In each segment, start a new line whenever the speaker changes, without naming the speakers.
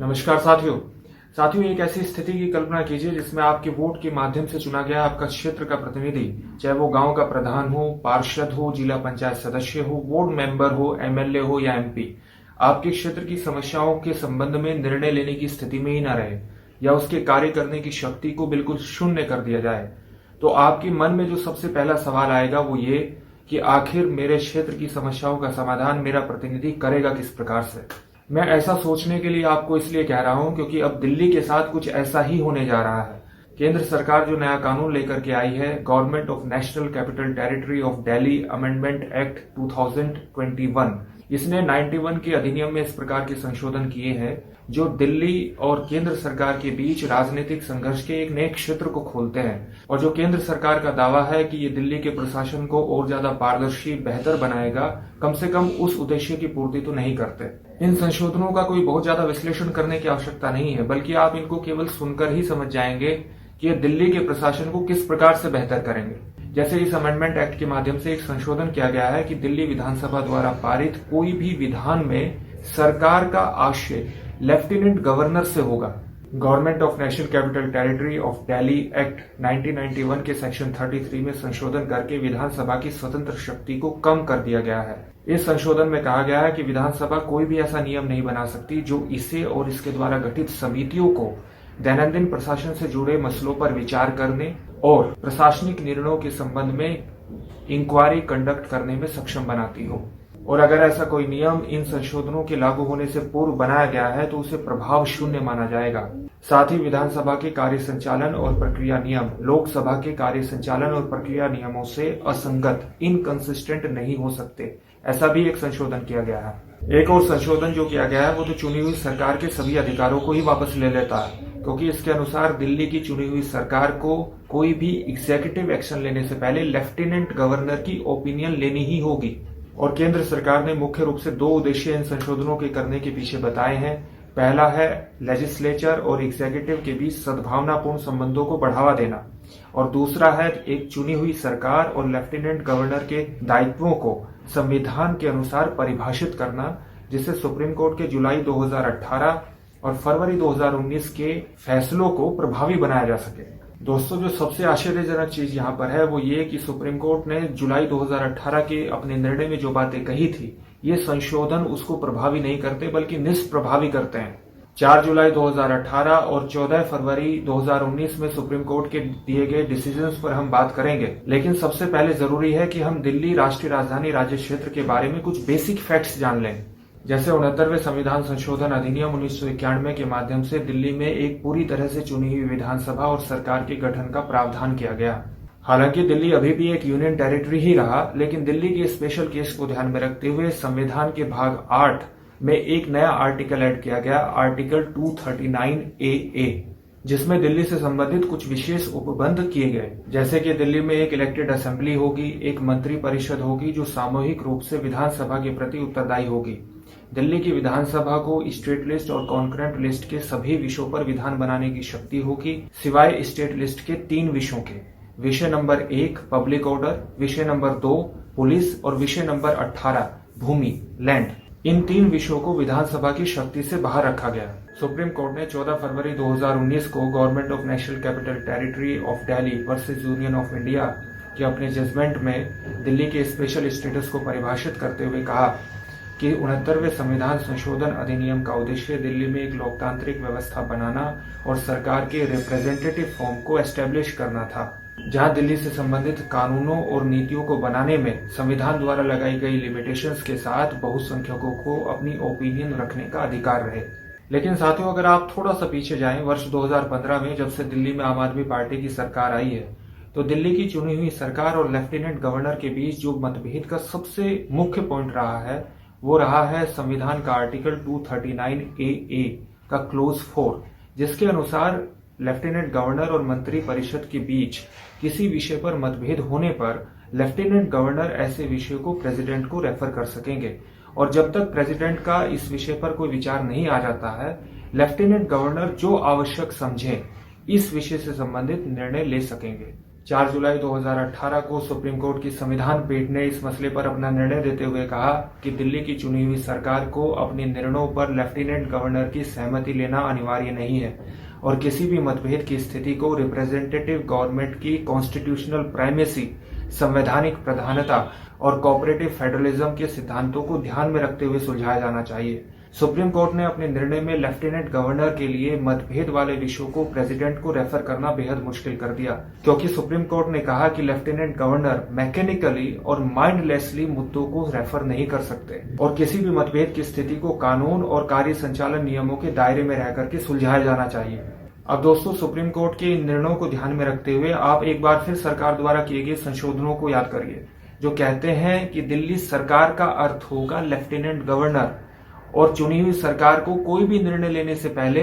नमस्कार साथियों, एक ऐसी स्थिति की कल्पना कीजिए जिसमें आपके वोट के माध्यम से चुना गया आपका क्षेत्र का प्रतिनिधि, चाहे वो गांव का प्रधान हो, पार्षद हो, जिला पंचायत सदस्य हो, वार्ड मेंबर हो, एमएलए हो या एमपी, आपके क्षेत्र की समस्याओं के संबंध में निर्णय लेने की स्थिति में ही न रहे या उसके कार्य करने की शक्ति को बिल्कुल शून्य कर दिया जाए। तो आपके मन में जो सबसे पहला सवाल आएगा वो ये कि आखिर मेरे क्षेत्र की समस्याओं का समाधान मेरा प्रतिनिधि करेगा किस प्रकार से। मैं ऐसा सोचने के लिए आपको इसलिए कह रहा हूं क्योंकि अब दिल्ली के साथ कुछ ऐसा ही होने जा रहा है। केंद्र सरकार जो नया कानून लेकर के आई है, government of national capital territory of Delhi amendment act 2021, इसने 91 के अधिनियम में इस प्रकार के संशोधन किए हैं जो दिल्ली और केंद्र सरकार के बीच राजनीतिक संघर्ष के एक नए क्षेत्र को खोलते हैं, और जो केंद्र सरकार का दावा है कि ये दिल्ली के प्रशासन को और ज्यादा पारदर्शी, बेहतर बनाएगा, कम से कम उस उद्देश्य की पूर्ति तो नहीं करते। इन संशोधनों का कोई बहुत ज्यादा विश्लेषण करने की आवश्यकता नहीं है, बल्कि आप इनको केवल सुनकर ही समझ जाएंगे कि ये दिल्ली के प्रशासन को किस प्रकार से बेहतर करेंगे। जैसे इस अमेंडमेंट एक्ट के माध्यम से एक संशोधन किया गया है कि दिल्ली विधानसभा द्वारा पारित कोई भी विधान में सरकार का आशय लेफ्टिनेंट गवर्नर से होगा। Government of national capital territory of Delhi act 1991 के सेक्शन 33 में संशोधन करके विधानसभा की स्वतंत्र शक्ति को कम कर दिया गया है। इस संशोधन में कहा गया है कि विधानसभा कोई भी ऐसा नियम नहीं बना सकती जो इसे और इसके द्वारा गठित समितियों को दैनंदिन प्रशासन से जुड़े मसलों पर विचार करने और प्रशासनिक निर्णयों के संबंध में इंक्वायरी कंडक्ट करने में सक्षम बनाती हो। और अगर ऐसा कोई नियम इन संशोधनों के लागू होने से पूर्व बनाया गया है तो उसे प्रभाव शून्य माना जाएगा। साथ ही विधानसभा के कार्य संचालन और प्रक्रिया नियम लोकसभा के कार्य संचालन और प्रक्रिया नियमों से असंगत, इनकंसिस्टेंट नहीं हो सकते। ऐसा भी एक संशोधन किया गया है। एक और संशोधन जो किया गया है वो तो चुनी हुई सरकार के सभी अधिकारों को ही वापस ले लेता है, क्योंकि इसके अनुसार दिल्ली की चुनी हुई सरकार को कोई भी एग्जीक्यूटिव एक्शन लेने से पहले लेफ्टिनेंट गवर्नर की ओपिनियन लेनी ही होगी। और केंद्र सरकार ने मुख्य रूप से दो उद्देश्य इन संशोधनों के करने के पीछे बताए हैं। पहला है लेजिस्लेचर और एग्जीक्यूटिव के बीच सद्भावनापूर्ण संबंधों को बढ़ावा देना, और दूसरा है एक चुनी हुई सरकार और लेफ्टिनेंट गवर्नर के दायित्वों को संविधान के अनुसार परिभाषित करना, जिससे सुप्रीम कोर्ट के जुलाई 2018 और फरवरी 2019 के फैसलों को प्रभावी बनाया जा सके। दोस्तों, जो सबसे आश्चर्यजनक चीज यहाँ पर है वो ये कि सुप्रीम कोर्ट ने जुलाई 2018 के अपने निर्णय में जो बातें कही थी, ये संशोधन उसको प्रभावी नहीं करते बल्कि निष्प्रभावी करते हैं। 4 जुलाई 2018 और 14 फरवरी 2019 में सुप्रीम कोर्ट के दिए गए डिसीजंस पर हम बात करेंगे, लेकिन सबसे पहले जरूरी है कि हम दिल्ली राष्ट्रीय राजधानी राज्य क्षेत्र के बारे में कुछ बेसिक फैक्ट्स जान लें। जैसे 69वें संविधान संशोधन अधिनियम 1991 के माध्यम से दिल्ली में एक पूरी तरह से चुनी हुई विधानसभा और सरकार के गठन का प्रावधान किया गया। हालांकि दिल्ली अभी भी एक यूनियन टेरिटरी ही रहा, लेकिन दिल्ली के स्पेशल केस को ध्यान में रखते हुए संविधान के भाग 8 में एक नया आर्टिकल ऐड किया गया, आर्टिकल 239AA, जिसमें दिल्ली से संबंधित कुछ विशेष उपबंध किए गए। जैसे कि दिल्ली में एक इलेक्टेड असेंबली होगी, एक मंत्री परिषद होगी जो सामूहिक रूप से विधानसभा के प्रति उत्तरदायी होगी। दिल्ली की विधानसभा को स्टेट लिस्ट और कॉन्करेंट लिस्ट के सभी विषयों पर विधान बनाने की शक्ति होगी, सिवाय स्टेट लिस्ट के 3 विषयों के। विषय नंबर 1 पब्लिक ऑर्डर, विषय नंबर 2 पुलिस और विषय नंबर 18 भूमि, लैंड। इन 3 विषयों को विधानसभा की शक्ति से बाहर रखा गया। सुप्रीम कोर्ट ने 14 फरवरी 2019 को government of national capital territory of Delhi versus union of India के अपने जजमेंट में दिल्ली के स्पेशल स्टेटस को परिभाषित करते हुए कहा कि 69वें संविधान संशोधन अधिनियम का उद्देश्य दिल्ली में एक लोकतांत्रिक व्यवस्था बनाना और सरकार के रिप्रेजेंटेटिव फॉर्म को एस्टेब्लिश करना था, जहां दिल्ली से संबंधित कानूनों और नीतियों को बनाने में संविधान द्वारा लगाई गई लिमिटेशंस के साथ बहुसंख्यकों को अपनी ओपिनियन रखने का अधिकार रहे। लेकिन साथियों, अगर आप थोड़ा सा पीछे जाएं, वर्ष 2015 में जब से दिल्ली में आम आदमी पार्टी की सरकार आई है, तो दिल्ली की चुनी हुई सरकार और लेफ्टिनेंट गवर्नर के बीच जो मतभेद का सबसे मुख्य पॉइंट रहा है वो रहा है संविधान का आर्टिकल 239AA का क्लोज 4, जिसके अनुसार लेफ्टिनेंट गवर्नर और मंत्री परिषद के बीच किसी विषय पर मतभेद होने पर लेफ्टिनेंट गवर्नर ऐसे विषय को प्रेसिडेंट को रेफर कर सकेंगे, और जब तक प्रेसिडेंट का इस विषय पर कोई विचार नहीं आ जाता है, लेफ्टिनेंट गवर्नर जो आवश्यक समझे इस विषय से संबंधित निर्णय ले सकेंगे, 4 जुलाई 2018 को सुप्रीम कोर्ट की संविधान पीठ ने इस मसले पर अपना निर्णय देते हुए कहा कि दिल्ली की चुनी हुई सरकार को अपने निर्णयों पर लेफ्टिनेंट गवर्नर की सहमति लेना अनिवार्य नहीं है और किसी भी मतभेद की स्थिति को रिप्रेजेंटेटिव गवर्नमेंट की कॉन्स्टिट्यूशनल प्राइमेसी, संवैधानिक प्रधानता और कोऑपरेटिव फेडरलिज्म के सिद्धांतों को ध्यान में रखते हुए सुलझाया जाना चाहिए। सुप्रीम कोर्ट ने अपने निर्णय में लेफ्टिनेंट गवर्नर के लिए मतभेद वाले विषयों को प्रेसिडेंट को रेफर करना बेहद मुश्किल कर दिया, क्योंकि सुप्रीम कोर्ट ने कहा कि लेफ्टिनेंट गवर्नर मैकेनिकली और माइंडलेसली मुद्दों को रेफर नहीं कर सकते और किसी भी मतभेद की स्थिति को कानून और कार्य संचालन नियमों के दायरे में रहकर के सुलझाया जाना चाहिए। अब दोस्तों, सुप्रीम कोर्ट के इन निर्णयों को ध्यान में रखते हुए आप एक बार फिर सरकार द्वारा किए गए संशोधनों को याद करिए, जो कहते हैं कि दिल्ली सरकार का अर्थ होगा लेफ्टिनेंट गवर्नर और चुनी हुई सरकार को कोई भी निर्णय लेने से पहले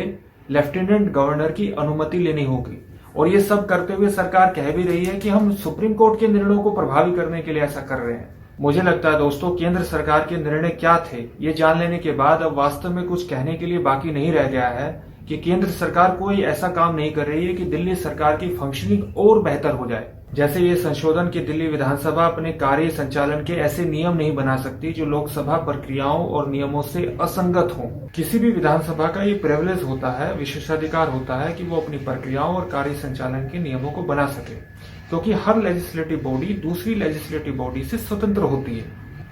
लेफ्टिनेंट गवर्नर की अनुमति लेनी होगी। और ये सब करते हुए सरकार कह भी रही है कि हम सुप्रीम कोर्ट के निर्णयों को प्रभावी करने के लिए ऐसा कर रहे हैं। मुझे लगता है दोस्तों, केंद्र सरकार के निर्णय क्या थे ये जान लेने के बाद अब वास्तव में कुछ कहने के लिए बाकी नहीं रह गया है कि केंद्र सरकार कोई ऐसा काम नहीं कर रही है कि दिल्ली सरकार की फंक्शनिंग और बेहतर हो जाए। जैसे ये संशोधन की दिल्ली विधानसभा अपने कार्य संचालन के ऐसे नियम नहीं बना सकती जो लोकसभा प्रक्रियाओं और नियमों से असंगत हों। किसी भी विधानसभा का ये प्रिविलेज होता है, विशेषाधिकार होता है कि वो अपनी प्रक्रियाओं और कार्य संचालन के नियमों को बना सके, क्योंकि हर लेजिस्लेटिव बॉडी दूसरी लेजिस्लेटिव बॉडी से स्वतंत्र होती है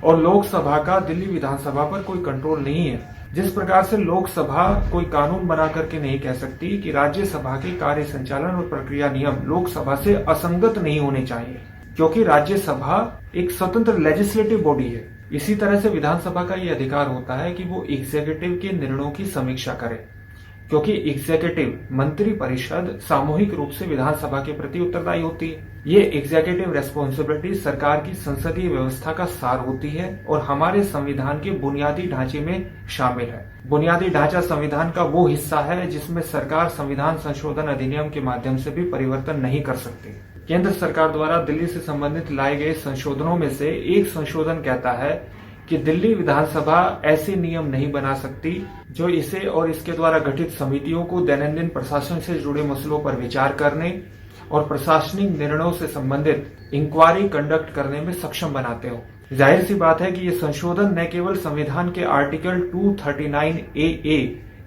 और लोकसभा का दिल्ली विधानसभा पर कोई कंट्रोल नहीं है। जिस प्रकार से लोकसभा कोई कानून बना करके नहीं कह सकती कि राज्यसभा के कार्य संचालन और प्रक्रिया नियम लोकसभा से असंगत नहीं होने चाहिए, क्योंकि राज्यसभा एक स्वतंत्र लेजिस्लेटिव बॉडी है। इसी तरह से विधानसभा का ये अधिकार होता है कि वो एग्जीक्यूटिव के निर्णयों की समीक्षा करे, क्योंकि एग्जीक्यूटिव मंत्री परिषद सामूहिक रूप से विधानसभा के प्रति उत्तरदायी होती है। ये एग्जीक्यूटिव रेस्पॉन्सिबिलिटी सरकार की संसदीय व्यवस्था का सार होती है और हमारे संविधान के बुनियादी ढांचे में शामिल है। बुनियादी ढांचा संविधान का वो हिस्सा है जिसमें सरकार संविधान संशोधन अधिनियम के माध्यम से भी परिवर्तन नहीं कर सकती। केंद्र सरकार द्वारा दिल्ली से संबंधित लाए गए संशोधनों में से एक संशोधन कहता है कि दिल्ली विधानसभा ऐसे नियम नहीं बना सकती जो इसे और इसके द्वारा गठित समितियों को दैनंदिन प्रशासन से जुड़े मसलों पर विचार करने और प्रशासनिक निर्णयों से संबंधित इंक्वायरी कंडक्ट करने में सक्षम बनाते हो। जाहिर सी बात है कि ये संशोधन न केवल संविधान के आर्टिकल 239AA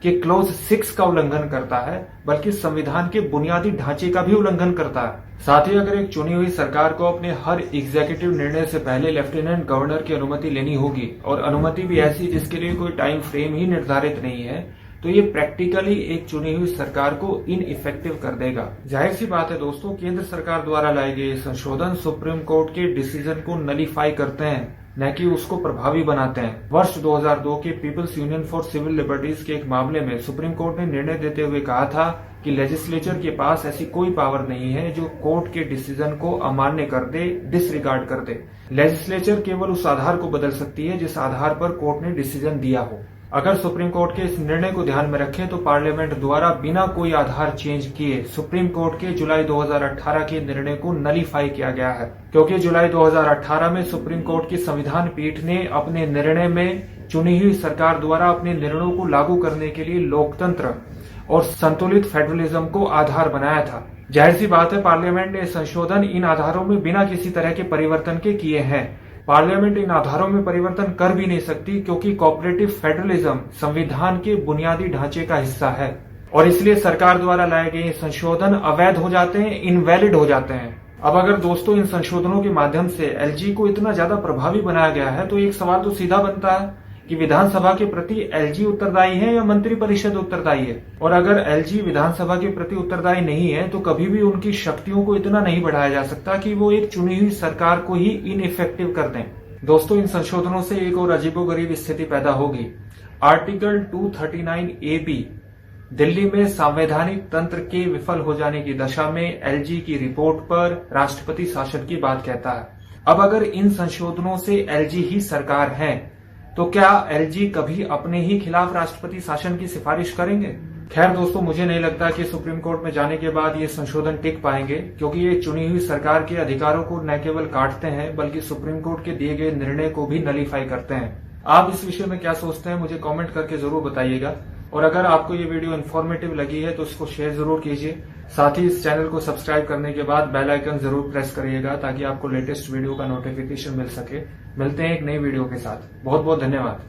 के क्लोज 6 का उल्लंघन करता है, बल्कि संविधान के बुनियादी ढांचे का भी उल्लंघन करता है। साथ ही अगर एक चुनी हुई सरकार को अपने हर एग्जीक्यूटिव निर्णय से पहले लेफ्टिनेंट गवर्नर की अनुमति लेनी होगी और अनुमति भी ऐसी जिसके लिए कोई टाइम फ्रेम ही निर्धारित नहीं है, तो ये प्रैक्टिकली एक चुनी हुई सरकार को इनइफेक्टिव कर देगा। जाहिर सी बात है दोस्तों, केंद्र सरकार द्वारा लाए गए संशोधन सुप्रीम कोर्ट के डिसीजन को नलीफाई करते हैं, न कि उसको प्रभावी बनाते हैं। वर्ष 2002 के people's union for civil liberties के एक मामले में सुप्रीम कोर्ट ने निर्णय देते हुए कहा था कि लेजिस्लेचर के पास ऐसी कोई पावर नहीं है जो कोर्ट के डिसीजन को अमान्य कर दे, डिसरिगार्ड कर दे। लेजिस्लेचर केवल उस आधार को बदल सकती है जिस आधार पर कोर्ट ने डिसीजन दिया हो। अगर सुप्रीम कोर्ट के इस निर्णय को ध्यान में रखें तो पार्लियामेंट द्वारा बिना कोई आधार चेंज किए सुप्रीम कोर्ट के जुलाई 2018 के निर्णय को नलीफाई किया गया है, क्योंकि जुलाई 2018 में सुप्रीम कोर्ट की संविधान पीठ ने अपने निर्णय में चुनी हुई सरकार द्वारा अपने निर्णयों को लागू करने के लिए लोकतंत्र और संतुलित फेडरलिज्म को आधार बनाया था। जाहिर सी बात है, पार्लियामेंट ने संशोधन इन आधारों में बिना किसी तरह के परिवर्तन के किए हैं। पार्लियामेंट इन आधारों में परिवर्तन कर भी नहीं सकती, क्योंकि कोऑपरेटिव फेडरलिज्म संविधान के बुनियादी ढांचे का हिस्सा है और इसलिए सरकार द्वारा लाए गए संशोधन अवैध हो जाते हैं, इनवैलिड हो जाते हैं। अब अगर दोस्तों इन संशोधनों के माध्यम से एलजी को इतना ज्यादा प्रभावी बनाया गया है, तो एक सवाल तो सीधा बनता है कि विधानसभा के प्रति एलजी उत्तरदायी है या मंत्री परिषद उत्तरदायी है। और अगर एलजी विधानसभा के प्रति उत्तरदायी नहीं है तो कभी भी उनकी शक्तियों को इतना नहीं बढ़ाया जा सकता कि वो एक चुनी हुई सरकार को ही इनइफेक्टिव कर दें। दोस्तों, इन संशोधनों से एक और अजीबोगरीब स्थिति पैदा होगी। आर्टिकल 239AB दिल्ली में संवैधानिक तंत्र के विफल हो जाने की दशा में एलजी की रिपोर्ट पर राष्ट्रपति शासन की बात कहता है। अब अगर इन संशोधनों से एलजी ही सरकार है तो क्या एलजी कभी अपने ही खिलाफ राष्ट्रपति शासन की सिफारिश करेंगे? खैर दोस्तों, मुझे नहीं लगता कि सुप्रीम कोर्ट में जाने के बाद ये संशोधन टिक पाएंगे, क्योंकि ये चुनी हुई सरकार के अधिकारों को न केवल काटते हैं बल्कि सुप्रीम कोर्ट के दिए गए निर्णय को भी नलीफाई करते हैं। आप इस विषय में क्या सोचते हैं, मुझे कमेंट करके जरूर बताइएगा। और अगर आपको ये वीडियो इन्फॉर्मेटिव लगी है तो इसको शेयर जरूर कीजिए। साथ ही इस चैनल को सब्सक्राइब करने के बाद बेल आइकन जरूर प्रेस करिएगा ताकि आपको लेटेस्ट वीडियो का नोटिफिकेशन मिल सके। मिलते हैं एक नई वीडियो के साथ। बहुत बहुत धन्यवाद।